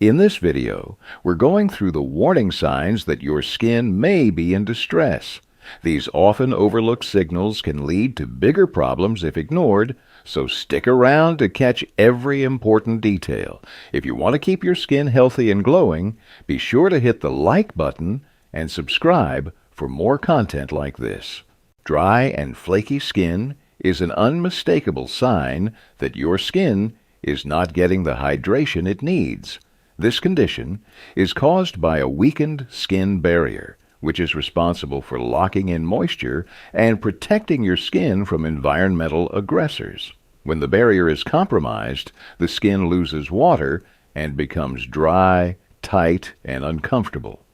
In this video, we're going through the warning signs that your skin may be in distress. These often overlooked signals can lead to bigger problems if ignored, so stick around to catch every important detail. If you want to keep your skin healthy and glowing, be sure to hit the like button and subscribe for more content like this. Dry and flaky skin is an unmistakable sign that your skin is not getting the hydration it needs. This condition is caused by a weakened skin barrier, which is responsible for locking in moisture and protecting your skin from environmental aggressors. When the barrier is compromised, the skin loses water and becomes dry, tight, and uncomfortable.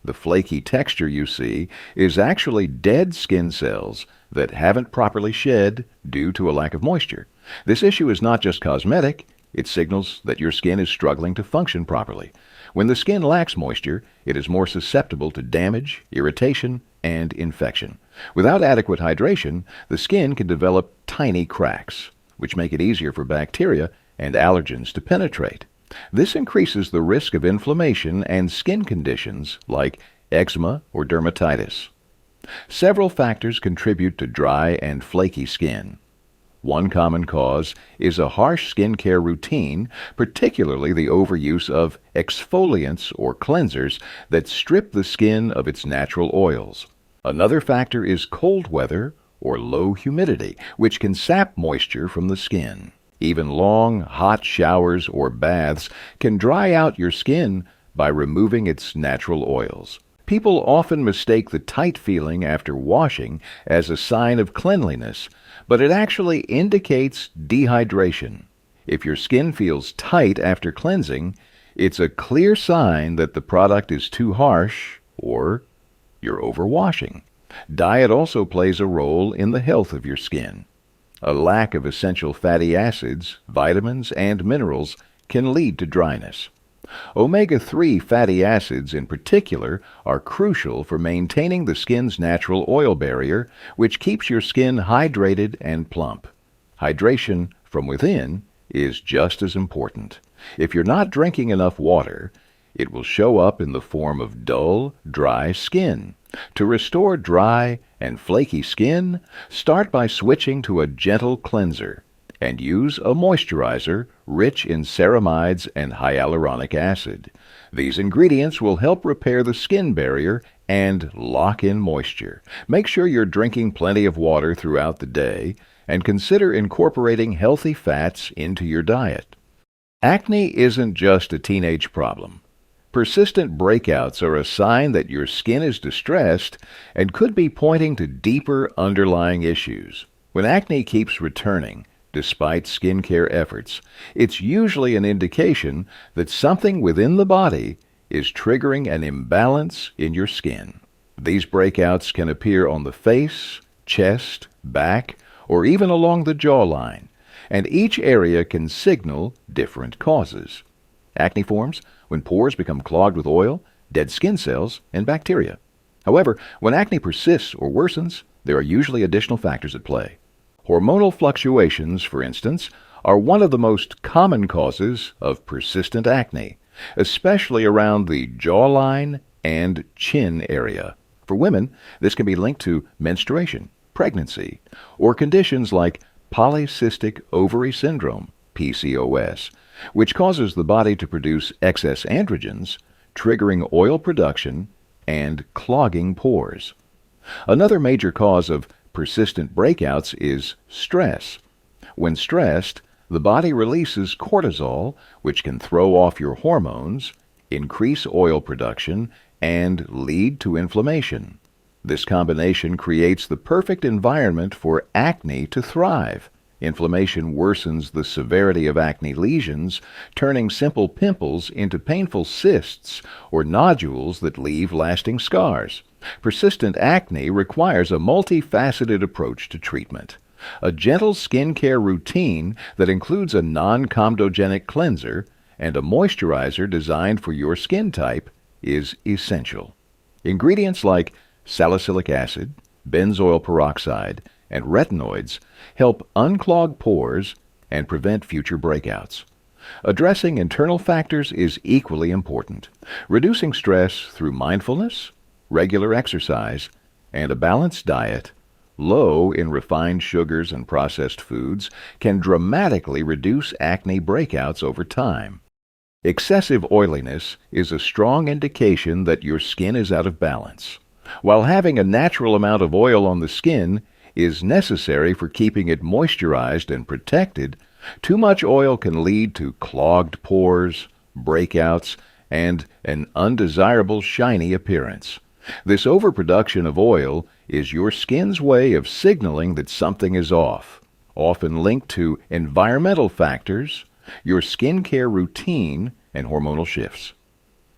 The flaky texture you see is actually dead skin cells that haven't properly shed due to a lack of moisture. This issue is not just cosmetic. It signals that your skin is struggling to function properly. When the skin lacks moisture, it is more susceptible to damage, irritation, and infection. Without adequate hydration, the skin can develop tiny cracks, which make it easier for bacteria and allergens to penetrate. This increases the risk of inflammation and skin conditions like eczema or dermatitis. Several factors contribute to dry and flaky skin. One common cause is a harsh skincare routine, particularly the overuse of exfoliants or cleansers that strip the skin of its natural oils. Another factor is cold weather or low humidity, which can sap moisture from the skin. Even long, hot showers or baths can dry out your skin by removing its natural oils. People often mistake the tight feeling after washing as a sign of cleanliness, but it actually indicates dehydration. If your skin feels tight after cleansing, it's a clear sign that the product is too harsh or you're overwashing. Diet also plays a role in the health of your skin. A lack of essential fatty acids, vitamins, and minerals can lead to dryness. Omega-3 fatty acids in particular are crucial for maintaining the skin's natural oil barrier, which keeps your skin hydrated and plump. Hydration from within is just as important. If you're not drinking enough water, it will show up in the form of dull, dry skin. To restore dry and flaky skin, start by switching to a gentle cleanser and use a moisturizer rich in ceramides and hyaluronic acid. These ingredients will help repair the skin barrier and lock in moisture. Make sure you're drinking plenty of water throughout the day and consider incorporating healthy fats into your diet. Acne isn't just a teenage problem. Persistent breakouts are a sign that your skin is distressed and could be pointing to deeper underlying issues. When acne keeps returning, despite skincare efforts, it's usually an indication that something within the body is triggering an imbalance in your skin. These breakouts can appear on the face, chest, back, or even along the jawline, and each area can signal different causes. Acne forms when pores become clogged with oil, dead skin cells, and bacteria. However, when acne persists or worsens, there are usually additional factors at play. Hormonal fluctuations, for instance, are one of the most common causes of persistent acne, especially around the jawline and chin area. For women, this can be linked to menstruation, pregnancy, or conditions like polycystic ovary syndrome, PCOS, which causes the body to produce excess androgens, triggering oil production and clogging pores. Another major cause of persistent breakouts is stress. When stressed, the body releases cortisol, which can throw off your hormones, increase oil production, and lead to inflammation. This combination creates the perfect environment for acne to thrive. Inflammation worsens the severity of acne lesions, turning simple pimples into painful cysts or nodules that leave lasting scars. Persistent acne requires a multifaceted approach to treatment. A gentle skincare routine that includes a non-comedogenic cleanser and a moisturizer designed for your skin type is essential. Ingredients like salicylic acid, benzoyl peroxide, and retinoids help unclog pores and prevent future breakouts. Addressing internal factors is equally important. Reducing stress through mindfulness, regular exercise, and a balanced diet, low in refined sugars and processed foods, can dramatically reduce acne breakouts over time. Excessive oiliness is a strong indication that your skin is out of balance. While having a natural amount of oil on the skin is necessary for keeping it moisturized and protected, too much oil can lead to clogged pores, breakouts, and an undesirable shiny appearance. This overproduction of oil is your skin's way of signaling that something is off, often linked to environmental factors, your skincare routine, and hormonal shifts.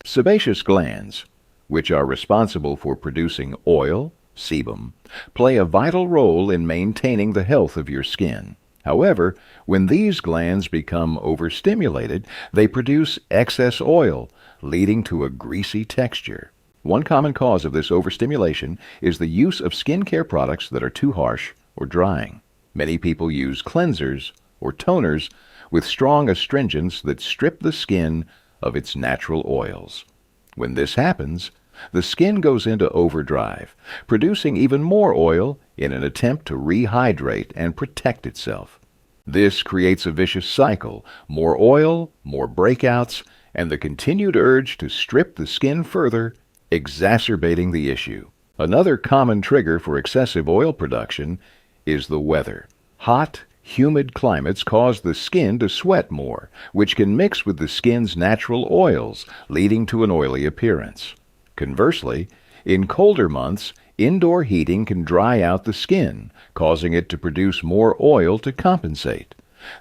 Sebaceous glands, which are responsible for producing oil, sebum, play a vital role in maintaining the health of your skin. However, when these glands become overstimulated, they produce excess oil, leading to a greasy texture. One common cause of this overstimulation is the use of skincare products that are too harsh or drying. Many people use cleansers or toners with strong astringents that strip the skin of its natural oils. When this happens, the skin goes into overdrive, producing even more oil in an attempt to rehydrate and protect itself. This creates a vicious cycle: more oil, more breakouts, and the continued urge to strip the skin further, exacerbating the issue. Another common trigger for excessive oil production is the weather. Hot, humid climates cause the skin to sweat more, which can mix with the skin's natural oils, leading to an oily appearance. Conversely, in colder months, indoor heating can dry out the skin, causing it to produce more oil to compensate.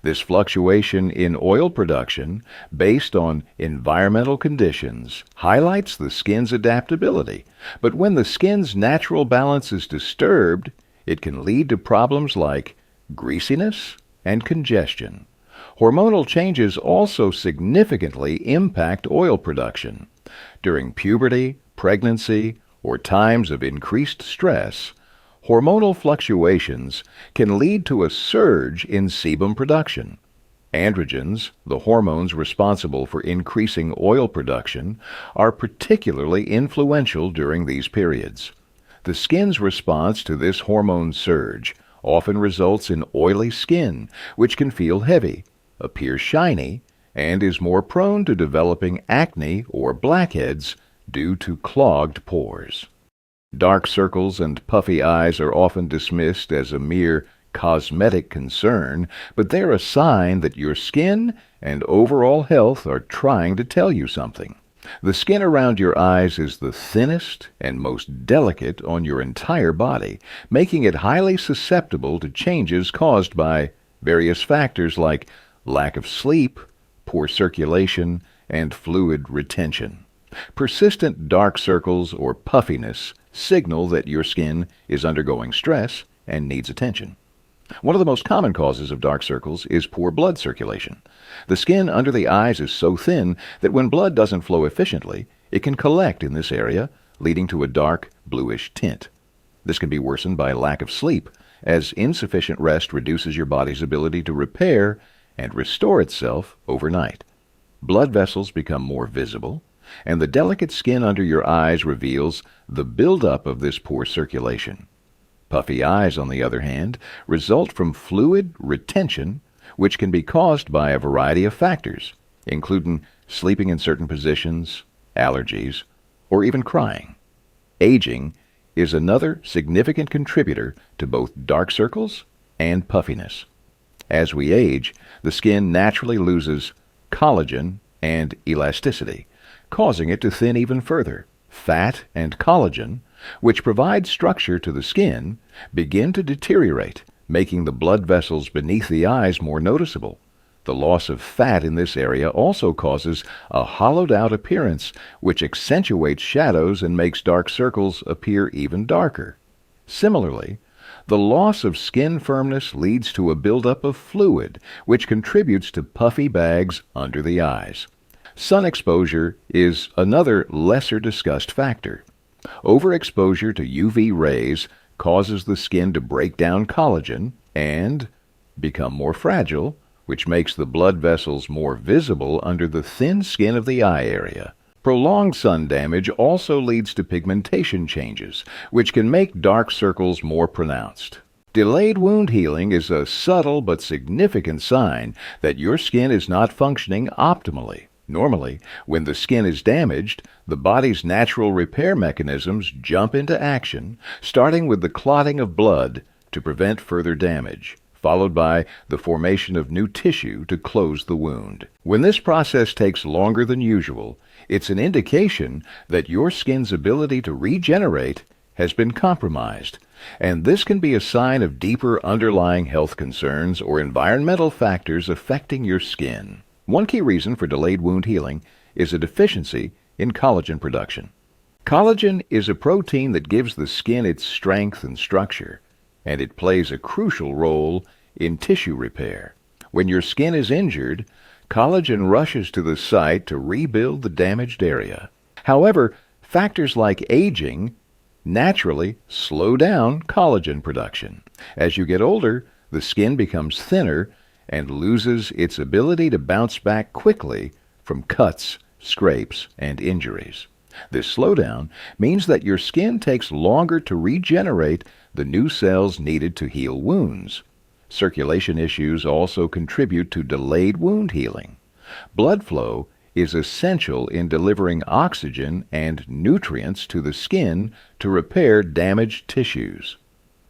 This fluctuation in oil production, based on environmental conditions, highlights the skin's adaptability. But when the skin's natural balance is disturbed, it can lead to problems like greasiness and congestion. Hormonal changes also significantly impact oil production. During puberty, pregnancy, or times of increased stress, hormonal fluctuations can lead to a surge in sebum production. Androgens, the hormones responsible for increasing oil production, are particularly influential during these periods. The skin's response to this hormone surge often results in oily skin, which can feel heavy, appear shiny, and is more prone to developing acne or blackheads due to clogged pores. Dark circles and puffy eyes are often dismissed as a mere cosmetic concern, but they're a sign that your skin and overall health are trying to tell you something. The skin around your eyes is the thinnest and most delicate on your entire body, making it highly susceptible to changes caused by various factors like lack of sleep, poor circulation, and fluid retention. Persistent dark circles or puffiness signal that your skin is undergoing stress and needs attention. One of the most common causes of dark circles is poor blood circulation. The skin under the eyes is so thin that when blood doesn't flow efficiently, it can collect in this area, leading to a dark, bluish tint. This can be worsened by lack of sleep, as insufficient rest reduces your body's ability to repair and restore itself overnight. Blood vessels become more visible, and the delicate skin under your eyes reveals the buildup of this poor circulation. Puffy eyes, on the other hand, result from fluid retention, which can be caused by a variety of factors, including sleeping in certain positions, allergies, or even crying. Aging is another significant contributor to both dark circles and puffiness. As we age, the skin naturally loses collagen and elasticity, causing it to thin even further. Fat and collagen, which provide structure to the skin, begin to deteriorate, making the blood vessels beneath the eyes more noticeable. The loss of fat in this area also causes a hollowed-out appearance, which accentuates shadows and makes dark circles appear even darker. Similarly, the loss of skin firmness leads to a buildup of fluid, which contributes to puffy bags under the eyes. Sun exposure is another lesser-discussed factor. Overexposure to UV rays causes the skin to break down collagen and become more fragile, which makes the blood vessels more visible under the thin skin of the eye area. Prolonged sun damage also leads to pigmentation changes, which can make dark circles more pronounced. Delayed wound healing is a subtle but significant sign that your skin is not functioning optimally. Normally, when the skin is damaged, the body's natural repair mechanisms jump into action, starting with the clotting of blood to prevent further damage, followed by the formation of new tissue to close the wound. When this process takes longer than usual, it's an indication that your skin's ability to regenerate has been compromised, and this can be a sign of deeper underlying health concerns or environmental factors affecting your skin. One key reason for delayed wound healing is a deficiency in collagen production. Collagen is a protein that gives the skin its strength and structure, and it plays a crucial role in tissue repair. When your skin is injured, collagen rushes to the site to rebuild the damaged area. However, factors like aging naturally slow down collagen production. As you get older, the skin becomes thinner and loses its ability to bounce back quickly from cuts, scrapes, and injuries. This slowdown means that your skin takes longer to regenerate the new cells needed to heal wounds. Circulation issues also contribute to delayed wound healing. Blood flow is essential in delivering oxygen and nutrients to the skin to repair damaged tissues.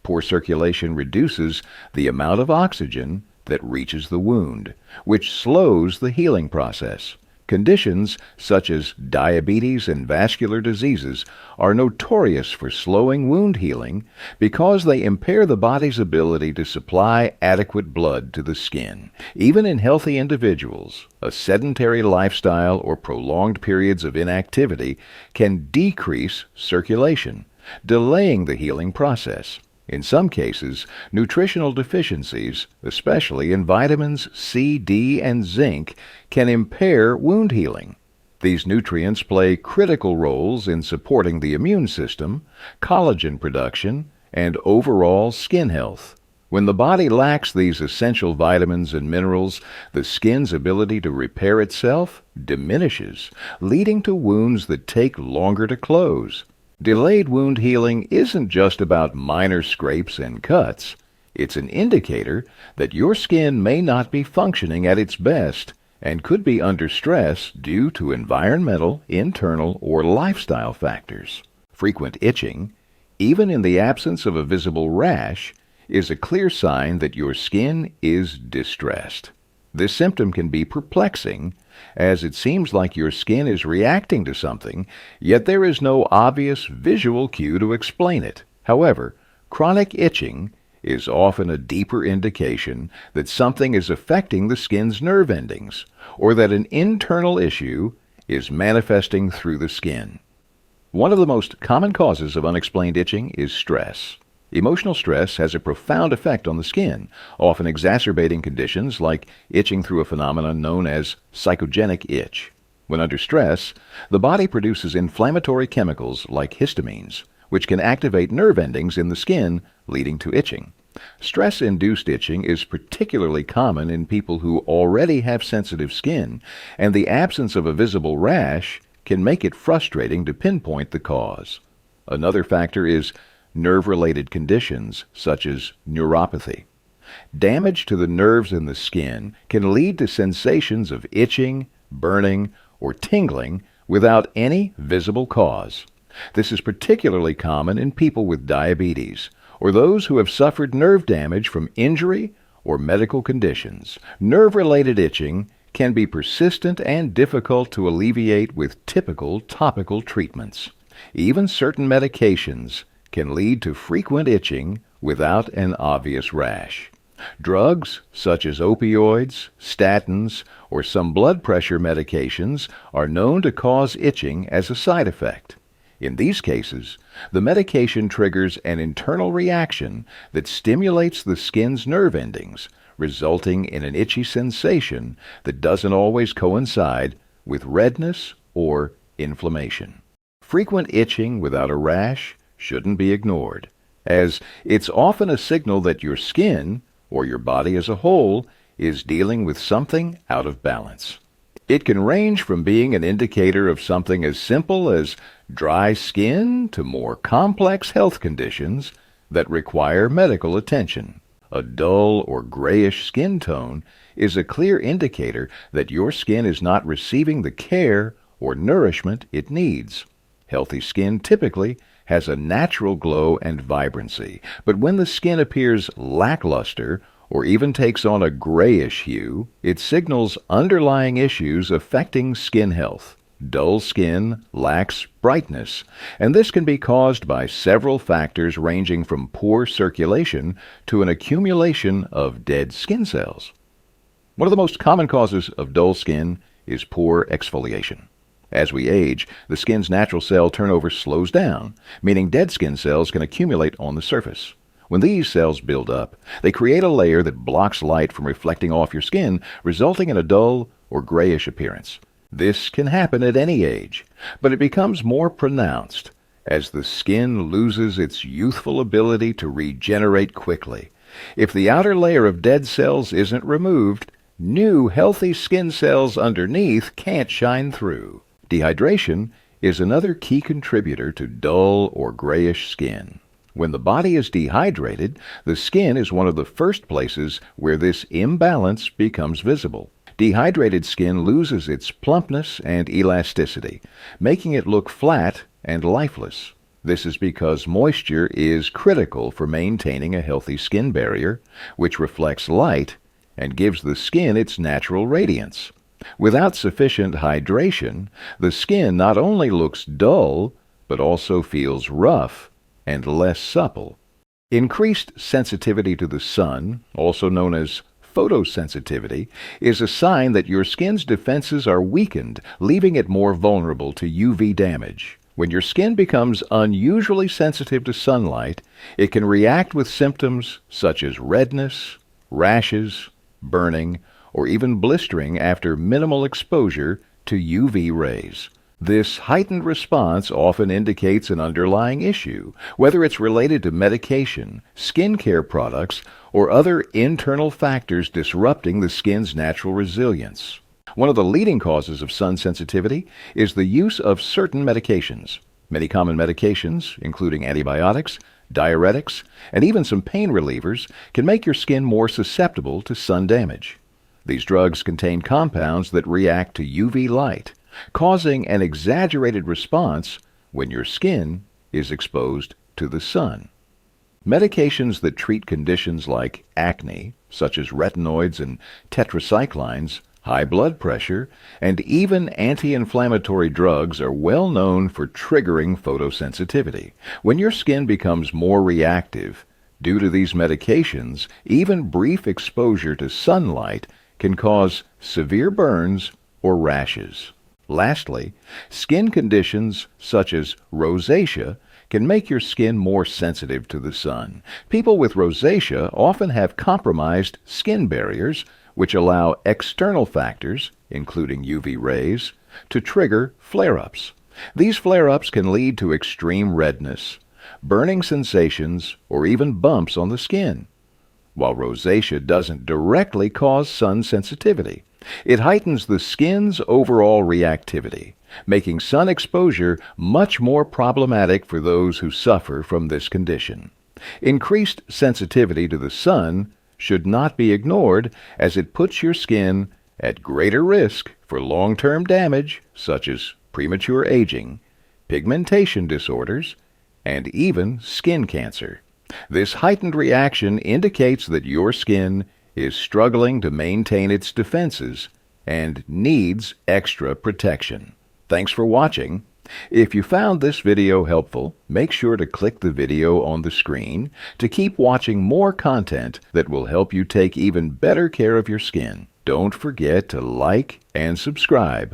Poor circulation reduces the amount of oxygen that reaches the wound, which slows the healing process. Conditions such as diabetes and vascular diseases are notorious for slowing wound healing because they impair the body's ability to supply adequate blood to the skin. Even in healthy individuals, a sedentary lifestyle or prolonged periods of inactivity can decrease circulation, delaying the healing process. In some cases, nutritional deficiencies, especially in vitamins C, D, and zinc, can impair wound healing. These nutrients play critical roles in supporting the immune system, collagen production, and overall skin health. When the body lacks these essential vitamins and minerals, the skin's ability to repair itself diminishes, leading to wounds that take longer to close. Delayed wound healing isn't just about minor scrapes and cuts. It's an indicator that your skin may not be functioning at its best and could be under stress due to environmental, internal, or lifestyle factors. Frequent itching, even in the absence of a visible rash, is a clear sign that your skin is distressed. This symptom can be perplexing, as it seems like your skin is reacting to something, yet there is no obvious visual cue to explain it. However, chronic itching is often a deeper indication that something is affecting the skin's nerve endings, or that an internal issue is manifesting through the skin. One of the most common causes of unexplained itching is stress. Emotional stress has a profound effect on the skin, often exacerbating conditions like itching through a phenomenon known as psychogenic itch. When under stress, the body produces inflammatory chemicals like histamines, which can activate nerve endings in the skin, leading to itching. Stress-induced itching is particularly common in people who already have sensitive skin, and the absence of a visible rash can make it frustrating to pinpoint the cause. Another factor is nerve-related conditions such as neuropathy. Damage to the nerves in the skin can lead to sensations of itching, burning, or tingling without any visible cause. This is particularly common in people with diabetes or those who have suffered nerve damage from injury or medical conditions. Nerve-related itching can be persistent and difficult to alleviate with typical topical treatments. Even certain medications can lead to frequent itching without an obvious rash. Drugs such as opioids, statins, or some blood pressure medications are known to cause itching as a side effect. In these cases, the medication triggers an internal reaction that stimulates the skin's nerve endings, resulting in an itchy sensation that doesn't always coincide with redness or inflammation. Frequent itching without a rash shouldn't be ignored, as it's often a signal that your skin, or your body as a whole, is dealing with something out of balance. It can range from being an indicator of something as simple as dry skin to more complex health conditions that require medical attention. A dull or grayish skin tone is a clear indicator that your skin is not receiving the care or nourishment it needs. Healthy skin typically has a natural glow and vibrancy, but when the skin appears lackluster or even takes on a grayish hue, it signals underlying issues affecting skin health. Dull skin lacks brightness, and this can be caused by several factors ranging from poor circulation to an accumulation of dead skin cells. One of the most common causes of dull skin is poor exfoliation. As we age, the skin's natural cell turnover slows down, meaning dead skin cells can accumulate on the surface. When these cells build up, they create a layer that blocks light from reflecting off your skin, resulting in a dull or grayish appearance. This can happen at any age, but it becomes more pronounced as the skin loses its youthful ability to regenerate quickly. If the outer layer of dead cells isn't removed, new healthy skin cells underneath can't shine through. Dehydration is another key contributor to dull or grayish skin. When the body is dehydrated, the skin is one of the first places where this imbalance becomes visible. Dehydrated skin loses its plumpness and elasticity, making it look flat and lifeless. This is because moisture is critical for maintaining a healthy skin barrier, which reflects light and gives the skin its natural radiance. Without sufficient hydration, the skin not only looks dull, but also feels rough and less supple. Increased sensitivity to the sun, also known as photosensitivity, is a sign that your skin's defenses are weakened, leaving it more vulnerable to UV damage. When your skin becomes unusually sensitive to sunlight, it can react with symptoms such as redness, rashes, burning, or even blistering after minimal exposure to UV rays. This heightened response often indicates an underlying issue, whether it's related to medication, skincare products, or other internal factors disrupting the skin's natural resilience. One of the leading causes of sun sensitivity is the use of certain medications. Many common medications, including antibiotics, diuretics, and even some pain relievers, can make your skin more susceptible to sun damage. These drugs contain compounds that react to UV light, causing an exaggerated response when your skin is exposed to the sun. Medications that treat conditions like acne, such as retinoids and tetracyclines, high blood pressure, and even anti-inflammatory drugs are well known for triggering photosensitivity. When your skin becomes more reactive due to these medications, even brief exposure to sunlight can cause severe burns or rashes. Lastly, skin conditions such as rosacea can make your skin more sensitive to the sun. People with rosacea often have compromised skin barriers, which allow external factors, including UV rays, to trigger flare-ups. These flare-ups can lead to extreme redness, burning sensations, or even bumps on the skin. While rosacea doesn't directly cause sun sensitivity, it heightens the skin's overall reactivity, making sun exposure much more problematic for those who suffer from this condition. Increased sensitivity to the sun should not be ignored, as it puts your skin at greater risk for long-term damage such as premature aging, pigmentation disorders, and even skin cancer. This heightened reaction indicates that your skin is struggling to maintain its defenses and needs extra protection. Thanks for watching. If you found this video helpful, make sure to click the video on the screen to keep watching more content that will help you take even better care of your skin. Don't forget to like and subscribe